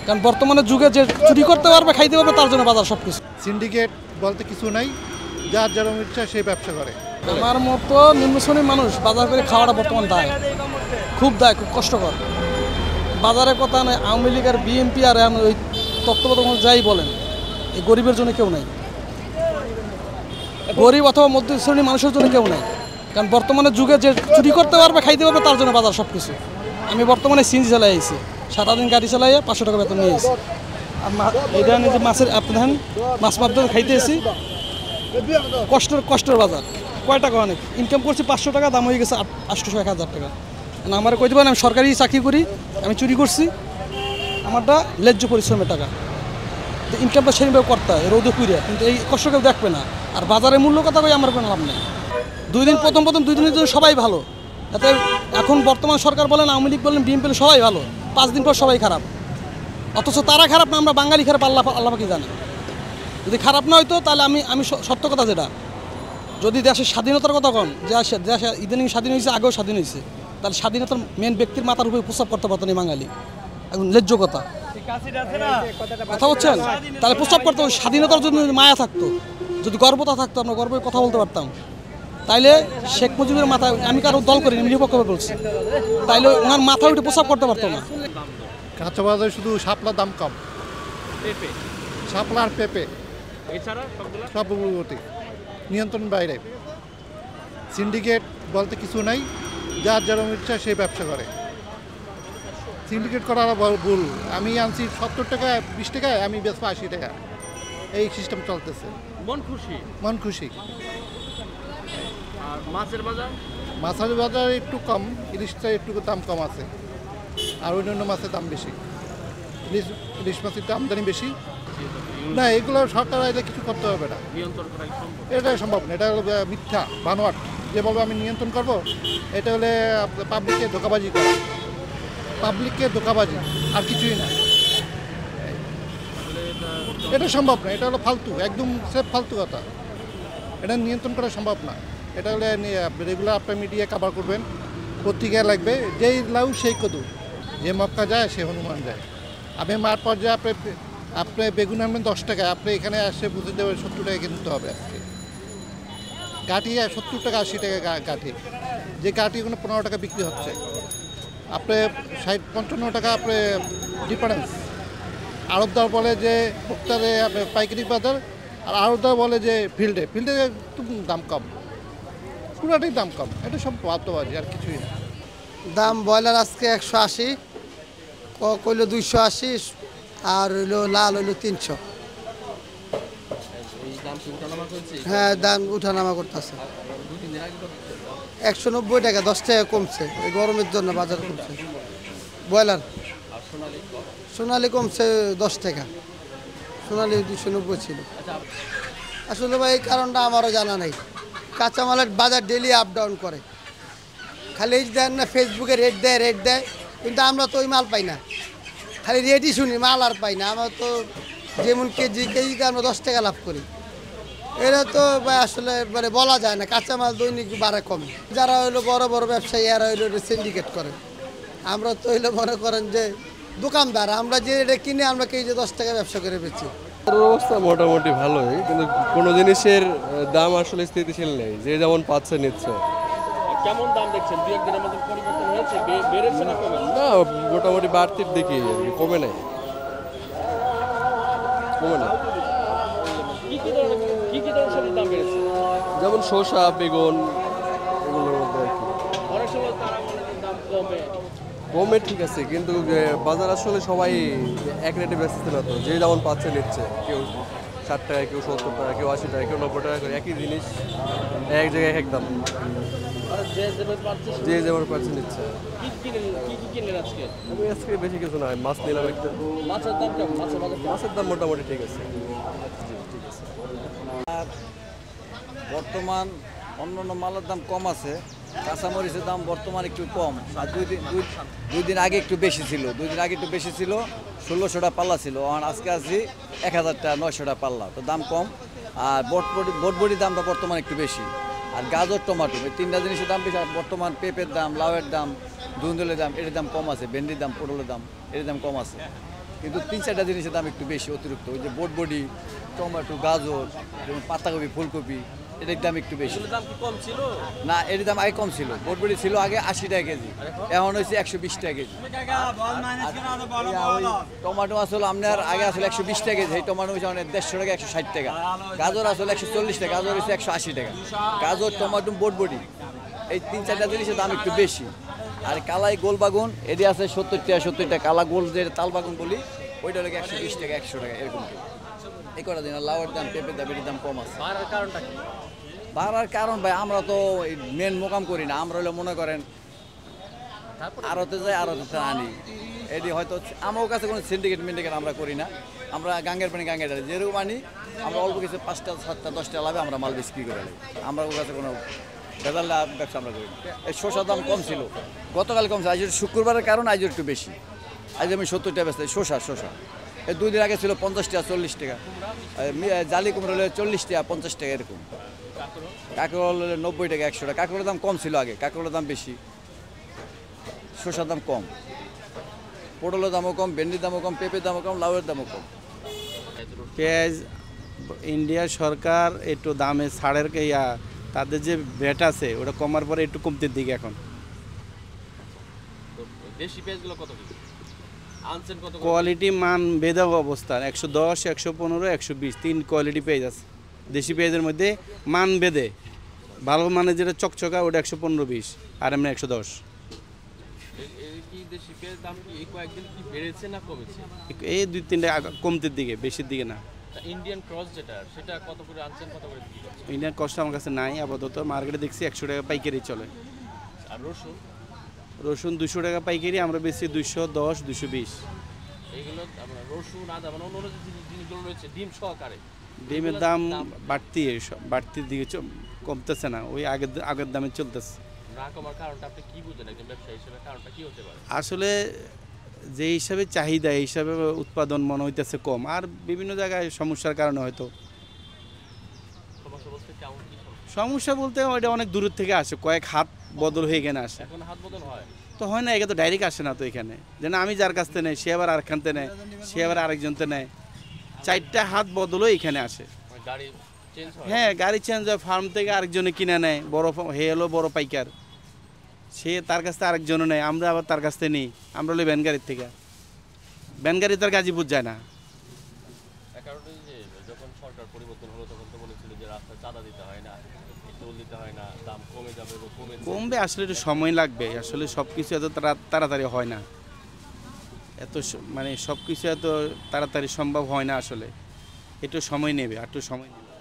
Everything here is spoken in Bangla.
কারণ বর্তমানে যুগে যে চুরি করতে পারবে খাইতে পারবে তার জন্য বাজার সবকিছু। সিন্ডিকেট বলতে কিছু নাই, যার যেরকম ইচ্ছা সেই ব্যবসা করে। আমার মতো নিম্ন শ্রেণীর মানুষ বাজার করে খাওয়াটা বর্তমান দায়, খুব কষ্টকর। বাজারের কথা নয়, আওয়ামী লীগ আর বিএনপি আর ওই তত্ত্বাবধায়ক যাই বলেন, এই গরিবের জন্য কেউ নাই, গরিব অথবা মধ্য শ্রেণীর মানুষের জন্য কেউ নাই। কারণ বর্তমানে যুগে যে চুরি করতে পারবে খাইতে পারবে তার জন্য বাজার সব কিছু। আমি বর্তমানে সিএনজি চালাই আইছি, সারাদিন গাড়ি চালাইয়া 500 টাকা বেতন নিয়ে এসেছি। আর এটা যে মাছের আপনি ধান মাছ মাধ্যমে খাইতে এসেছি, কষ্টের বাজার। কয় টাকা অনেক ইনকাম করছি, 500 টাকা, দাম হয়ে গেছে 800 1000 টাকা। আমার কইতে পারেন আমি সরকারি চাকরি করি, আমি চুরি করছি, আমারটা ন্যায্য পরিশ্রমের টাকা, ইনকামটা সেভাবে করতে হয় রোদে পুড়ে, কিন্তু এই কষ্ট কেউ দেখবে না। আর বাজারের মূল্য কথা কই আমার কোনো লাভ নেই। প্রথম 2 দিনের জন্য সবাই ভালো, এতে এখন বর্তমান সরকার বলেন, আওয়ামী লীগ বলেন, বিএনপি বলেন, সবাই ভালো। 5 দিন পর সবাই খারাপ, অথচ তারা খারাপ না, আমরা বাঙালি খারাপ, আল্লাহ কি জানে। যদি খারাপ না হইতো তাহলে আমি সত্য কথা যেটা, যদি দেশের স্বাধীনতার কথা কন, যে দেশ ইদানিং স্বাধীন হয়েছে, আগেও স্বাধীন হয়েছে, তাহলে স্বাধীনতার মেন ব্যক্তির মাথার উপরে প্রস্তাব করতে পারতো না বাঙালি, এখন ন্যায্য কথা বলছেন। তাহলে প্রস্তাব করতে হবে, স্বাধীনতার জন্য যদি মায়া থাকতো, যদি গর্বতা থাকতো, আমরা গর্বে কথা বলতে পারতাম, তাইলে শেখ মুজিবের মাথায়, আমি কারো দল করি নিরপেক্ষ বলছি, তাইলে ওনার মাথা উঠে প্রস্তাব করতে পারতো না। কাঁচা বাজারে শুধু শাপলার দাম কম, শাপলা আর পেঁপে সব উগ্রগতি, নিয়ন্ত্রণ বাইরে। সিন্ডিকেট বলতে কিছু নাই, যার যেরকম ইচ্ছা সেই ব্যবসা করে। সিন্ডিকেট করা ভুল। আমি আনছি 70 টাকা 20 টাকায়, আমি বেচবো 80 টাকা, এই সিস্টেম চলতেছে। মন খুশি। মাছের বাজার একটু কম, ইলিশটা একটু দাম কম আছে, আর অন্যান্য মাছের দাম বেশি। ইলিশ মাছের আমদানি বেশি না, এগুলো সরকার আইলে কিছু করতে হবে না, এটা সম্ভব না। এটা হলো মিথ্যা বানোয়াট, যেভাবে আমি নিয়ন্ত্রণ করব, এটা হলে পাবলিককে ধোঁকাবাজি করা, আর কিছুই না। এটা সম্ভব না, এটা হলো ফালতু, একদম সেফ ফালতু কথা। এটা নিয়ন্ত্রণ করা সম্ভব না। এটা হলে রেগুলার আপনার মিডিয়া কাভার করবেন, পত্রিকায় লাগবে, যেই লাউ সেই কদু, যে মক্কা যায় সে হনুমান যায়। আপনি মাঠ পর্যায়ে আপনি বেগুন আনবেন 10 টাকা, আপনি এখানে আসে বুঝে দেবেন 70 টাকা কিনতে হবে আজকে। গাঠি 70 টাকা 80 টাকা গাঠি, যে গাঠি কোনো 15 টাকা বিক্রি হচ্ছে, আপনি 55 টাকা আপনি ডিফারেন্স। আড়তদার বলে যে ভোক্তারে পাইকারি বাজার, আর আড়তদার বলে যে ফিল্ডে একটু দাম কম, পুরাটাই দাম কম। এটা সব বাধ্যবাজি, আর কিছুই না। দাম ব্রয়লার আজকে 180, কইলো 280, আর হইলো লাল হইলো 300। হ্যাঁ, দাম উঠানামা করতেছে। 190 টাকা, 10 টাকা কমছে, এই গরমের জন্য বাজার কমছে। ব্রয়লার সোনালি কমছে 10 টাকা, সোনালি 290 ছিল। আসলে ভাই এই কারণটা আমারও জানা নেই। কাঁচামালের বাজার ডেলি আপ ডাউন করে, খালি এই দেন না ফেসবুকে রেট দেয়, কিন্তু আমরা তো ওই মাল পাই না, খালি রেটই শুনি, মাল আর পাই না। আমরা তো যেমন কেজিতে আমরা 10 টাকা লাভ করি, এটা তো আসলে মানে বলা যায় না। কাঁচামাল দৈনিক বাড়ে কমে। যারা হইলো বড় ব্যবসায়ী, এরা হইলো সিন্ডিকেট করে। আমরা তো হইলো মনে করেন যে দোকানদার, আমরা যে এটা কিনে আমরা কেজি 10 টাকা ব্যবসা করে বেচি। অবস্থা মোটামুটি ভালোই, কিন্তু কোনো জিনিসের দাম আসলে স্থিতিশীল নেই, যে যেমন পাচ্ছে নিচ্ছে। কেমন দাম দেখছেন? 2-1 দিনের মধ্যে পরিবর্তন হয়েছে, বেড়েছে না কমে? না, মোটামুটি বাড়তির দিকে, কমে নাই। কি ধরনের দাম বেড়েছে? যেমন শসা, বেগুন, এগুলোর মধ্যে আর কি। অনেক সময় তারা বলে যে দাম কমে, ঠিক আছে, কিন্তু বাজার আসলে সবাই এক রেটে বেচতে না তো, যে যেমন পাচ্ছে নিচ্ছে। কেউ 60 টাকা, কেউ 70 টাকা, কেউ 80 টাকা, কেউ 90 টাকা করে, একই জিনিস এক জায়গায় এক দাম, যে যেমন পাচ্ছে নিচ্ছে। কি কিনলেন আজকে? আমি আজকে বেশি কিছু নয়, মাছ নিলাম একটা। মাছের দাম কেমন? মাছের দাম মোটামুটি ঠিক আছে। বর্তমান অন্যান্য মালের দাম কম আছে, কাঁচামরিচের দাম বর্তমান একটু কম। আর দুই দিন আগে একটু বেশি ছিল, 1600 টাকা পাল্লা ছিল, আর আজকে আছি 1000 টাকা 900 টাকা পাল্লা, তো দাম কম। আর বটবটির দামটা বর্তমান একটু বেশি। আর গাজর, টমাটো, এই 3টা জিনিসের দাম বেশি। আর বর্তমান পেঁপের দাম, লাউয়ের দাম, ধুন্দুলের দাম এটার দাম কম আছে, ভেন্ডির দাম, পটলের দাম এটার দাম কম আছে, কিন্তু 3-4টা জিনিসের দাম একটু বেশি অতিরিক্ত। ওই যে বটবডি, টমেটো, গাজর, যেমন পাতাকপি, ফুলকপি, এটার দাম একটু বেশি। এগুলোর দাম কি কম ছিল? না, এর দাম আগে কম ছিল। বটবডি ছিল আগে 80 টাকা কেজি, এখন হয়েছে 120 টাকা কেজি। ওই টমেটো আসলে আপনার আগে আসলে 120 টাকা কেজি, এই টমেটো হয়েছে অনেক 150 টাকা, 160 টাকা। গাজর আসলে 140 টাকা, গাজর হয়েছে 180 টাকা। গাজর, টমেটো, বটবডি এই 3-4টা জিনিসের দাম একটু বেশি। আর কালাই গোল বাগুন এটি আছে 70 টাকা, 70 টাকা। কালা গোল যে তাল বাগুন বলি ওইটা হলো 120 টাকা, 100 টাকা এরকম। এই কটা দিন লাউয়ের দাম, পেঁপের দাম, এটির দাম কম আছে। বাড়ার কারণটা কি? বাড়ার কারণ ভাই, আমরা তো মেন মোকাম করি না, আমরা হলে মনে করেন আড়তে যাই, আড়তে আনি। এটি হয়তো আমার কাছে কোনো সিন্ডিকেট মিন্ডিকেট আমরা করি না, আমরা গাঙ্গের পানি গাঙ্গের ডালি যেরকম আনি, আমরা অল্প কিছু 5টা 7টা 10টা লাভে আমরা মাল বিক্রি করে নিই। আমরা ওর কাছে কোনো ভেজাল ব্যবসা আমরা করি না। এই শসার দাম কম ছিল, গতকাল কমছে, আজ শুক্রবারের কারণ আজ একটু বেশি। আজ আমি 70 টাকা বেচতে শসা এই 2 দিন আগে ছিল 50 টাকা, 40 টাকা। জালি কুমড়ো হলে 40 টাকা, 50 টাকা এরকম। কাঁকরোল হলে 90 টাকা, 100 টাকা। কাঁকরোলের দাম কম ছিল আগে, কাঁকরোলের দাম বেশি, শসার দাম কম, পটলের দামও কম, ভেন্ডির দামও কম, পেঁপের দামও কম, লাউয়ের দামও কম। পেঁয়াজ ইন্ডিয়ার সরকার একটু দামে ছাড়ের তাদের যে ভ্যাট আছে ওটা কমার পরে একটু কমতির দিকে এখন। তো দেশি পেঁয়াজগুলো কত কি আনছেন? কত করে? কোয়ালিটি মান ভেদে অবস্থা 110, 115, 120 তিন কোয়ালিটি পেঁয়াজ আছে। দেশি পেঁয়াজের মধ্যে মান ভেদে ভালো মানের যেটা চকচকা ওটা 115-20, আর এমনি 110। এই কি দেশি পেঁয়াজ দাম কি এই কয়েকদিন কি বেড়েছে না কমেছে? এই 2-3টা কমতির দিকে, বেশির দিকে না। ইন্ডিয়ান ক্রস যেটা, সেটা কত করে আনছেন, কত করে বিক্রি করছেন? ইন্ডিয়ান কষ্ট আমার কাছে নাই আপাতত। মার্কেটে দেখছি 100 টাকা পাইকারি চলে। আর রসুন? রসুন 200 টাকা পাইকারি, আমরা বেশি 210, 220। এইগুলো আপনার রসুন, আদা, মানে অন্য যে জিনিসগুলো রয়েছে ডিম সহকারে, ডিমের দাম বাড়তির দিকে কমতেছে না, ওই আগের দামে চলতেছে। না কমার কারণটা আপনি কি বুঝেন একজন ব্যবসায়ী হিসেবে? কারণটা কি হতে পারে? আসলে যে হিসাবে চাহিদা, এই হিসাবে উৎপাদন মনে হইতেছে কম, আর বিভিন্ন জায়গায় সমস্যার কারণে হয়তো। সমস্যা বলতে কেমন কি সমস্যা? সমস্যা বলতে ওইটা অনেক দূর থেকে আসে, কয়েক হাত বদল হয়ে এখানে আসে। এখন হাত বদল হয় তো হয় না, এখানে তো ডাইরেক্ট আসে না তো এখানে, যেন আমি যার কাছ থেকে নেই সে আবার আরেকখানতে নেয়, সে আবার আরেকজনতে নেয়, 4টা হাত বদলও এখানে আসে। মানে গাড়ি চেঞ্জ হয়? হ্যাঁ, গাড়ি চেঞ্জ হয়, ফার্ম থেকে আরেকজনে কিনে নেয়, হে হলো বড় পাইকার, সে তার কাছ থেকে আরেকজনও নেয়, আমরা আবার তার কাছ থেকে নিই। আমরা হলো ভ্যান গাড়ির থেকে, ভ্যান গাড়ি তার গাজীপুর যায় না। এর কারণে যে যখন সরকার পরিবর্তন হলো তখন তো বলেছিল যে রাস্তায় চাঁদা দিতে হয় না, টোল দিতে হয় না, দাম কমে যাবে বা কমবে, আসলে একটু সময় লাগবে। আসলে সব কিছু এত তাড়াতাড়ি হয় না, মানে সব কিছু এত তাড়াতাড়ি সম্ভব হয় না, আসলে একটু সময় নেবে, একটু সময় নেবে।